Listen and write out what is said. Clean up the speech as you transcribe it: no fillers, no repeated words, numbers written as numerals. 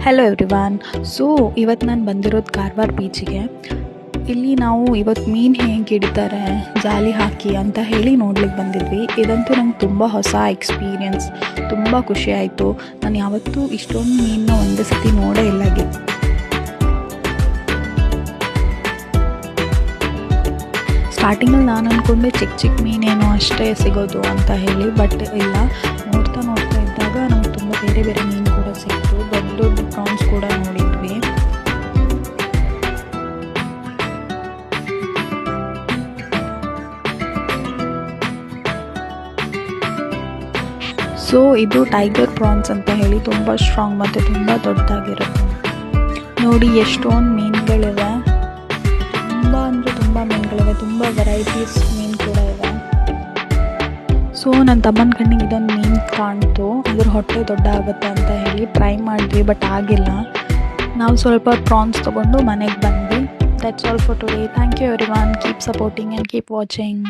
Hello everyone. So ಇವತ್ತು ನಾನು ಬಂದಿರೋದು ಕಾರವಾರ ಬೀಚಿಗೆ. ಇಲ್ಲಿ ನಾವು ಇವತ್ತು ಮೀನು ಹೇಗೆ ಹಿಡಿತಾರೆ ಜಾಲಿ ಹಾಕಿ ಅಂತ ಹೇಳಿ ನೋಡ್ಲಿಕ್ಕೆ ಬಂದಿದ್ವಿ. ಇದಂತೂ ನಂಗೆ ತುಂಬ ಹೊಸ ಎಕ್ಸ್ಪೀರಿಯನ್ಸ್, ತುಂಬ ಖುಷಿ ಆಯಿತು. ನಾನು ಯಾವತ್ತೂ ಇಷ್ಟೊಂದು ಮೀನನ್ನ ಒಂದೇ ಸತಿ ನೋಡೇ ಇಲ್ಲಾಗೆ. ಸ್ಟಾರ್ಟಿಂಗಲ್ಲಿ ನಾನು ಅಂದ್ಕೊಂಡೆ ಚಿಕ್ಕ ಚಿಕ್ಕ ಮೀನೇನೋ ಅಷ್ಟೇ ಸಿಗೋದು ಅಂತ ಹೇಳಿ, ಬಟ್ ಇಲ್ಲ, ನೋಡ್ತಾ ಇದ್ದಾಗ ನಮ್ಗೆ ತುಂಬ ಬೇರೆ ಬೇರೆ ಮೀನು ಕೂಡ ಸಿಕ್ತು. ದೊಡ್ಡ ದೊಡ್ಡ ಪ್ರಾನ್ಸ್ ಕೂಡ ನೋಡಿದ್ವಿ. ಸೊ ಇದು ಟೈಗರ್ ಪ್ರಾನ್ಸ್ ಅಂತ ಹೇಳಿ ತುಂಬ ಸ್ಟ್ರಾಂಗ್ ಮತ್ತು ತುಂಬ ದೊಡ್ಡದಾಗಿರುತ್ತೆ. ನೋಡಿ ಎಷ್ಟೊಂದು ಮೀನುಗಳಿವೆ, ತುಂಬ ಅಂದರೆ ತುಂಬ ಮೀನುಗಳಿವೆ, ತುಂಬ ವೆರೈಟೀಸ್ ಮೀನು ಕೂಡ ಇದೆ. ಸೊ ನನ್ನ ತಮ್ಮನ ಕಣ್ಣಿಗೆ ಇದೊಂದು ಮೀನು ಕಾಣ್ತು, ಅದ್ರ ಹೊಟ್ಟೆ ದೊಡ್ಡ ಆಗುತ್ತೆ ಅಂತ ಹೇಳಿ ಟ್ರೈ ಮಾಡಿದ್ವಿ, ಬಟ್ ಆಗಿಲ್ಲ. ನಾವು ಸ್ವಲ್ಪ ಪ್ರಾನ್ಸ್ ತೊಗೊಂಡು ಮನೆಗೆ ಬಂದ್ವಿ. That's all for today. Thank you everyone. Keep supporting and keep watching.